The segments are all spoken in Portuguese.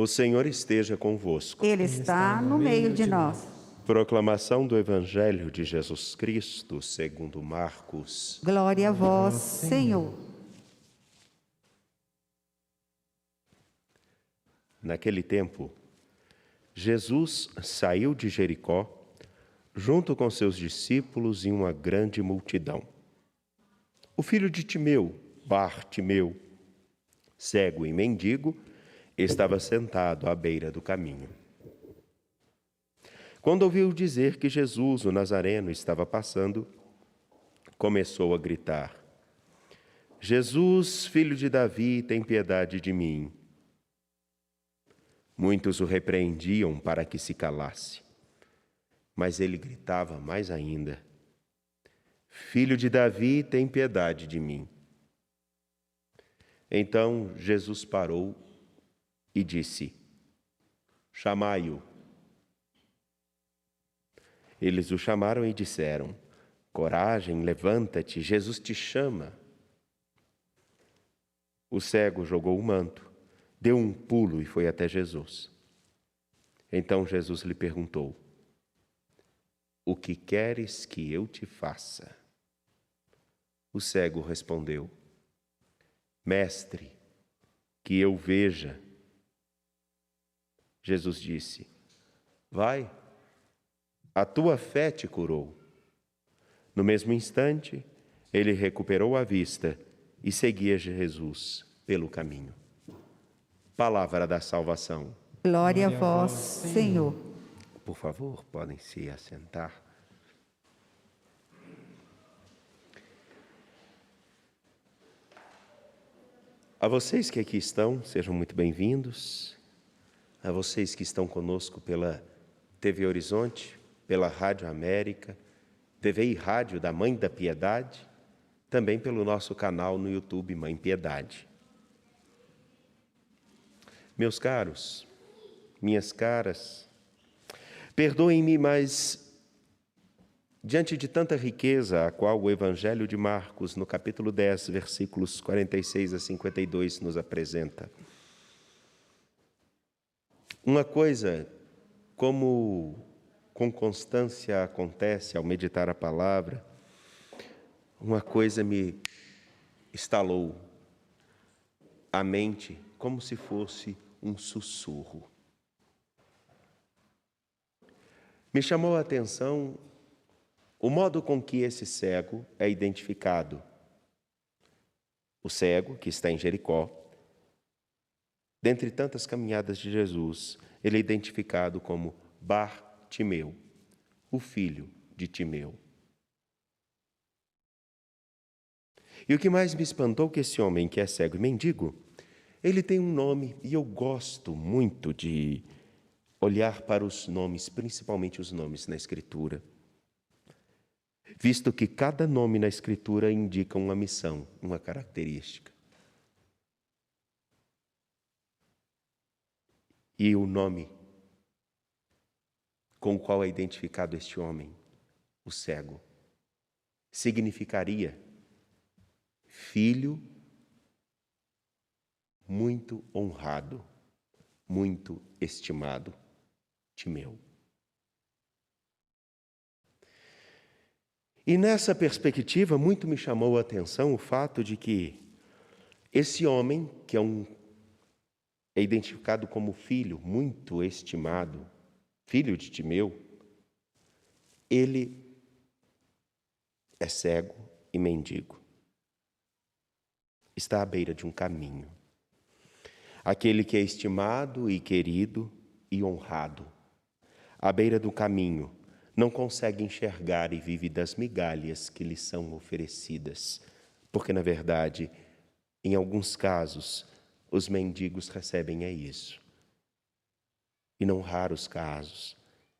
O Senhor esteja convosco. Ele está no meio de nós. Proclamação do Evangelho de Jesus Cristo, segundo Marcos. Glória a vós, Senhor. Naquele tempo, Jesus saiu de Jericó, junto com seus discípulos e uma grande multidão. O filho de Timeu, Bartimeu, cego e mendigo, estava sentado à beira do caminho. Quando ouviu dizer que Jesus, o Nazareno, estava passando, começou a gritar: Jesus, filho de Davi, tem piedade de mim. Muitos o repreendiam para que se calasse, mas ele gritava mais ainda: Filho de Davi, tem piedade de mim. Então Jesus parou e disse: Chamai-o. Eles o chamaram e disseram: Coragem, levanta-te, Jesus te chama. O cego jogou o manto, deu um pulo e foi até Jesus. Então Jesus lhe perguntou: O que queres que eu te faça? O cego respondeu: Mestre, que eu veja. Jesus disse: Vai, a tua fé te curou. No mesmo instante, ele recuperou a vista e seguia Jesus pelo caminho. Palavra da salvação. Glória a vós, Senhor. Por favor, podem se assentar. A vocês que aqui estão, sejam muito bem-vindos. A vocês que estão conosco pela TV Horizonte, pela Rádio América, TV e Rádio da Mãe da Piedade, também pelo nosso canal no YouTube Mãe Piedade. Meus caros, minhas caras, perdoem-me, mas diante de tanta riqueza a qual o Evangelho de Marcos, no capítulo 10, versículos 46 a 52, nos apresenta, uma coisa, como com constância acontece ao meditar a palavra, uma coisa me estalou a mente como se fosse um sussurro. Me chamou a atenção o modo com que esse cego é identificado. O cego, que está em Jericó, dentre tantas caminhadas de Jesus, ele é identificado como Bartimeu, o filho de Timeu. E o que mais me espantou é que esse homem que é cego e mendigo, ele tem um nome, e eu gosto muito de olhar para os nomes, principalmente os nomes na Escritura, visto que cada nome na Escritura indica uma missão, uma característica. E o nome com o qual é identificado este homem, o cego, significaria filho muito honrado, muito estimado, Timeu. E nessa perspectiva, muito me chamou a atenção o fato de que esse homem, que é identificado como filho muito estimado, filho de Timeu, ele é cego e mendigo. Está à beira de um caminho. Aquele que é estimado e querido e honrado, à beira do caminho, não consegue enxergar e vive das migalhas que lhe são oferecidas, porque, na verdade, em alguns casos, os mendigos recebem isso. E não raros casos,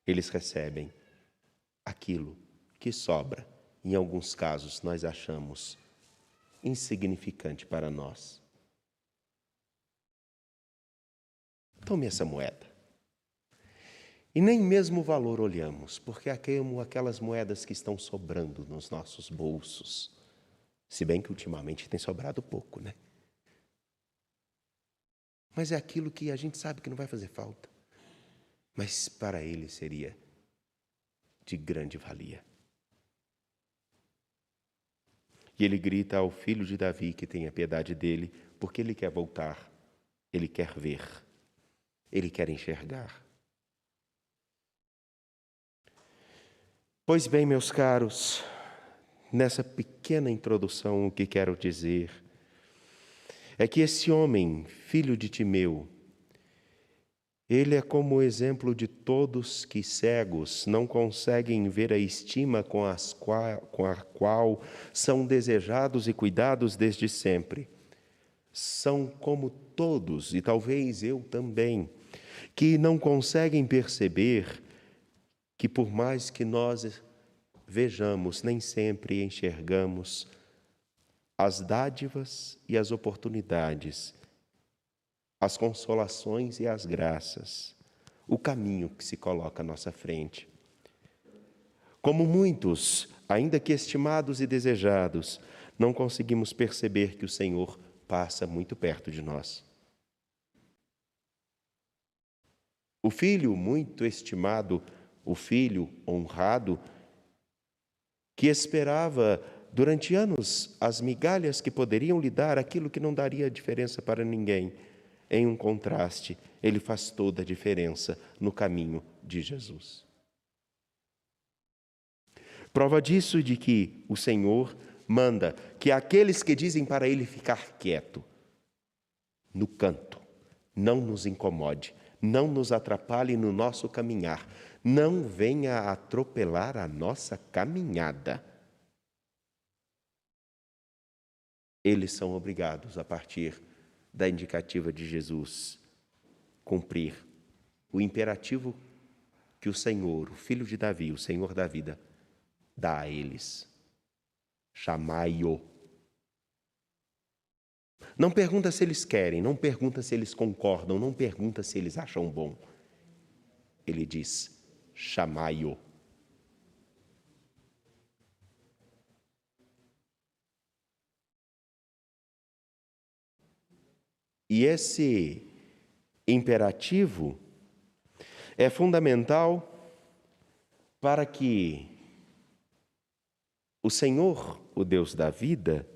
eles recebem aquilo que sobra. Em alguns casos, nós achamos insignificante para nós. Tome essa moeda. E nem mesmo o valor olhamos, porque aquelas moedas que estão sobrando nos nossos bolsos. Se bem que ultimamente tem sobrado pouco, né? mas é aquilo que a gente sabe que não vai fazer falta. Mas para ele seria de grande valia. E ele grita ao filho de Davi que tenha piedade dele, porque ele quer voltar, ele quer ver, ele quer enxergar. Pois bem, meus caros, nessa pequena introdução, o que quero dizer é que esse homem, filho de Timeu, ele é como o exemplo de todos que cegos não conseguem ver a estima com a qual são desejados e cuidados desde sempre. São como todos, e talvez eu também, que não conseguem perceber que por mais que nós vejamos, nem sempre enxergamos as dádivas e as oportunidades, as consolações e as graças, o caminho que se coloca à nossa frente. Como muitos, ainda que estimados e desejados, não conseguimos perceber que o Senhor passa muito perto de nós. O filho muito estimado, o filho honrado, que esperava durante anos as migalhas que poderiam lhe dar aquilo que não daria diferença para ninguém, em um contraste, ele faz toda a diferença no caminho de Jesus. Prova disso de que o Senhor manda que aqueles que dizem para ele ficar quieto, no canto, não nos incomode, não nos atrapalhe no nosso caminhar, não venha atropelar a nossa caminhada. Eles são obrigados, a partir da indicativa de Jesus, cumprir o imperativo que o Senhor, o Filho de Davi, o Senhor da vida, dá a eles. Chamai-o. Não pergunta se eles querem, não pergunta se eles concordam, não pergunta se eles acham bom. Ele diz, chamai-o. E esse imperativo é fundamental para que o Senhor, o Deus da vida,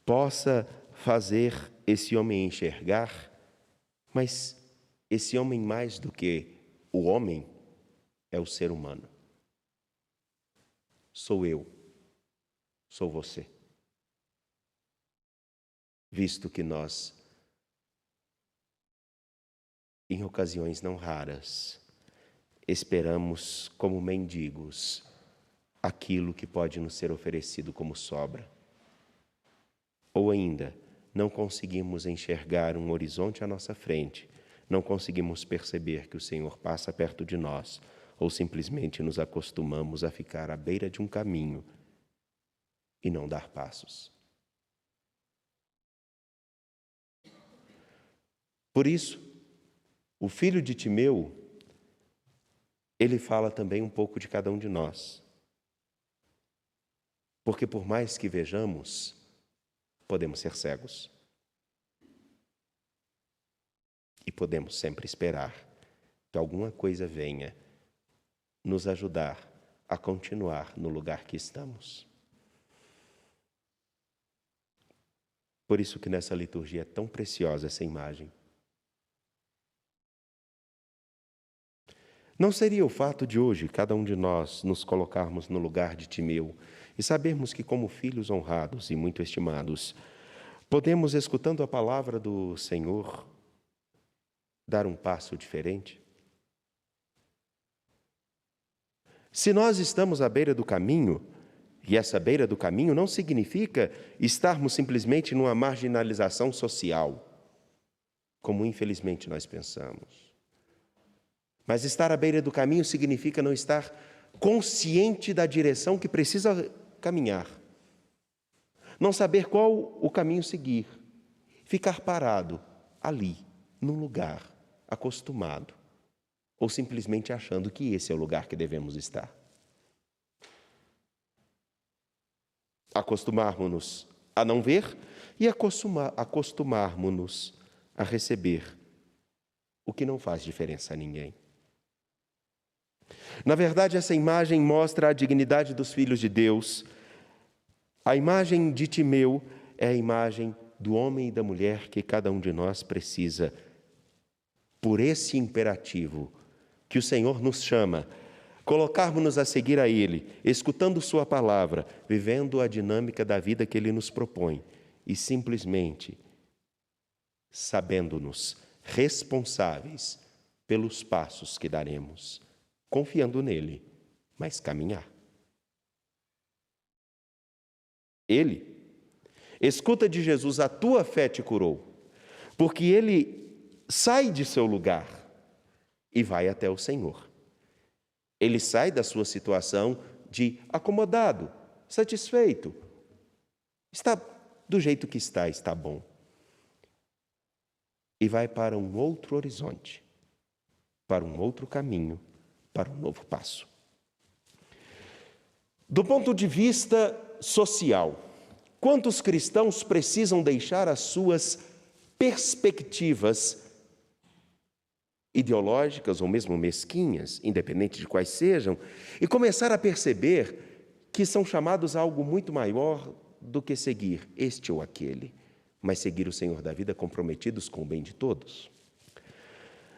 possa fazer esse homem enxergar, mas esse homem mais do que o homem é o ser humano. Sou eu, sou você. Visto que nós, em ocasiões não raras, esperamos como mendigos aquilo que pode nos ser oferecido como sobra. Ou ainda, não conseguimos enxergar um horizonte à nossa frente, não conseguimos perceber que o Senhor passa perto de nós, ou simplesmente nos acostumamos a ficar à beira de um caminho e não dar passos. Por isso, o filho de Timeu, ele fala também um pouco de cada um de nós. Porque por mais que vejamos, podemos ser cegos. E podemos sempre esperar que alguma coisa venha nos ajudar a continuar no lugar que estamos. Por isso que nessa liturgia é tão preciosa essa imagem. Não seria o fato de hoje, cada um de nós, nos colocarmos no lugar de Timeu e sabermos que, como filhos honrados e muito estimados, podemos, escutando a palavra do Senhor, dar um passo diferente? Se nós estamos à beira do caminho, e essa beira do caminho não significa estarmos simplesmente numa marginalização social, como infelizmente nós pensamos. Mas estar à beira do caminho significa não estar consciente da direção que precisa caminhar. Não saber qual o caminho seguir. Ficar parado ali, num lugar acostumado. Ou simplesmente achando que esse é o lugar que devemos estar. Acostumarmos-nos a não ver e acostumarmos-nos a receber o que não faz diferença a ninguém. Na verdade, essa imagem mostra a dignidade dos filhos de Deus. A imagem de Timeu é a imagem do homem e da mulher que cada um de nós precisa, por esse imperativo que o Senhor nos chama, colocarmos-nos a seguir a Ele, escutando Sua palavra, vivendo a dinâmica da vida que Ele nos propõe e simplesmente sabendo-nos responsáveis pelos passos que daremos, confiando nele, mas caminhar. Ele, escuta de Jesus, a tua fé te curou, porque ele sai de seu lugar e vai até o Senhor. Ele sai da sua situação de acomodado, satisfeito. Está do jeito que está bom. E vai para um outro horizonte, para um outro caminho, para um novo passo. Do ponto de vista social, quantos cristãos precisam deixar as suas perspectivas ideológicas ou mesmo mesquinhas, independente de quais sejam, e começar a perceber que são chamados a algo muito maior do que seguir este ou aquele, mas seguir o Senhor da vida comprometidos com o bem de todos?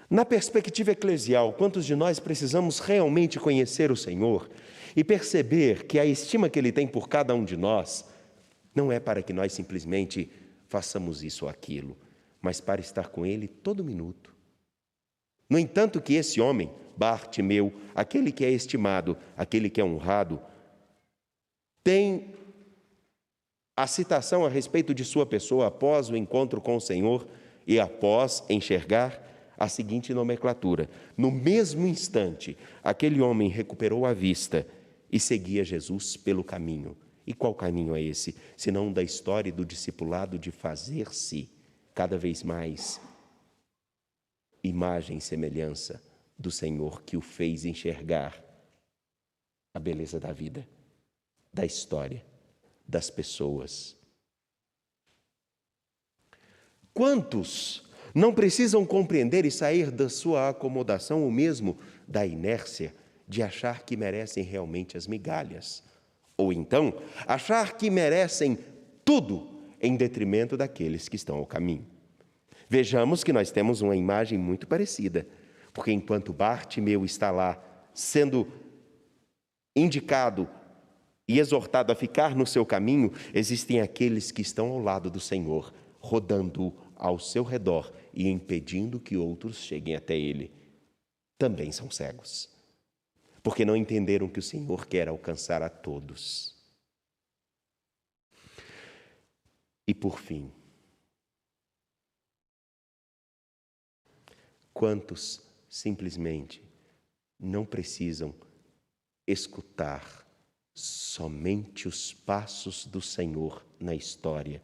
Na perspectiva eclesial, quantos de nós precisamos realmente conhecer o Senhor e perceber que a estima que Ele tem por cada um de nós não é para que nós simplesmente façamos isso ou aquilo, mas para estar com Ele todo minuto. No entanto, que esse homem, Bartimeu, aquele que é estimado, aquele que é honrado, tem a citação a respeito de sua pessoa após o encontro com o Senhor e após enxergar a seguinte nomenclatura: no mesmo instante, aquele homem recuperou a vista e seguia Jesus pelo caminho. E qual caminho é esse? Senão da história do discipulado de fazer-se cada vez mais imagem e semelhança do Senhor, que o fez enxergar a beleza da vida, da história, das pessoas. Quantos não precisam compreender e sair da sua acomodação ou mesmo da inércia de achar que merecem realmente as migalhas, ou então achar que merecem tudo em detrimento daqueles que estão ao caminho? Vejamos que nós temos uma imagem muito parecida, porque enquanto Bartimeu está lá sendo indicado e exortado a ficar no seu caminho, existem aqueles que estão ao lado do Senhor, rodando ao seu redor e impedindo que outros cheguem até ele. Também são cegos, porque não entenderam que o Senhor quer alcançar a todos. E por fim, quantos simplesmente não precisam escutar somente os passos do Senhor na história,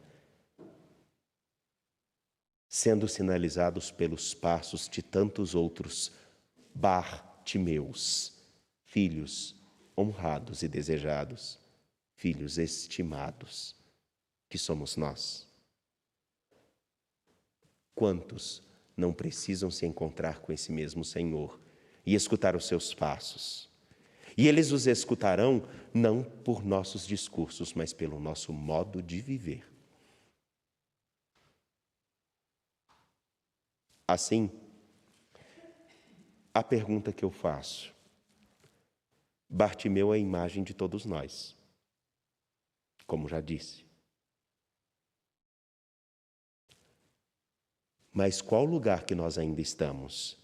sendo sinalizados pelos passos de tantos outros Bartimeus, filhos honrados e desejados, filhos estimados, que somos nós? Quantos não precisam se encontrar com esse mesmo Senhor e escutar os seus passos? E eles os escutarão não por nossos discursos, mas pelo nosso modo de viver. Assim, a pergunta que eu faço: Bartimeu é a imagem de todos nós, como já disse. Mas qual lugar que nós ainda estamos?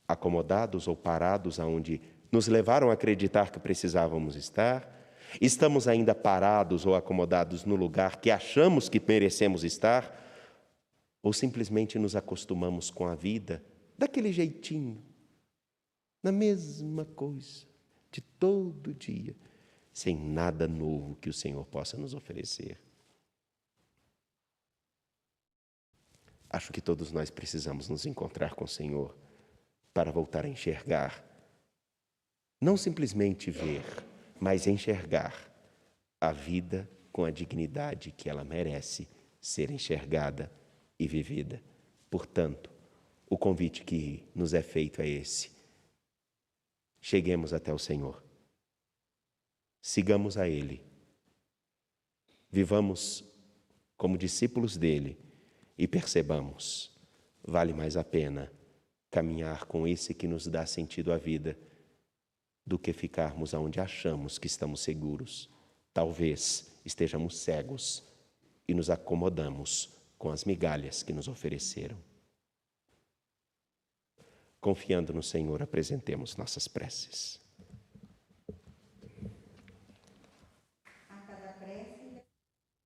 Acomodados ou parados aonde nos levaram a acreditar que precisávamos estar? Estamos ainda parados ou acomodados no lugar que achamos que merecemos estar? Ou simplesmente nos acostumamos com a vida daquele jeitinho, na mesma coisa, de todo dia, sem nada novo que o Senhor possa nos oferecer? Acho que todos nós precisamos nos encontrar com o Senhor para voltar a enxergar, não simplesmente ver, mas enxergar a vida com a dignidade que ela merece ser enxergada e vivida. Portanto, O convite que nos é feito é esse. Cheguemos até o Senhor. Sigamos a Ele. Vivamos como discípulos dele e percebamos, vale mais a pena caminhar com esse que nos dá sentido à vida do que ficarmos onde achamos que estamos seguros. Talvez estejamos cegos e nos acomodamos com as migalhas que nos ofereceram. Confiando no Senhor, apresentemos nossas preces.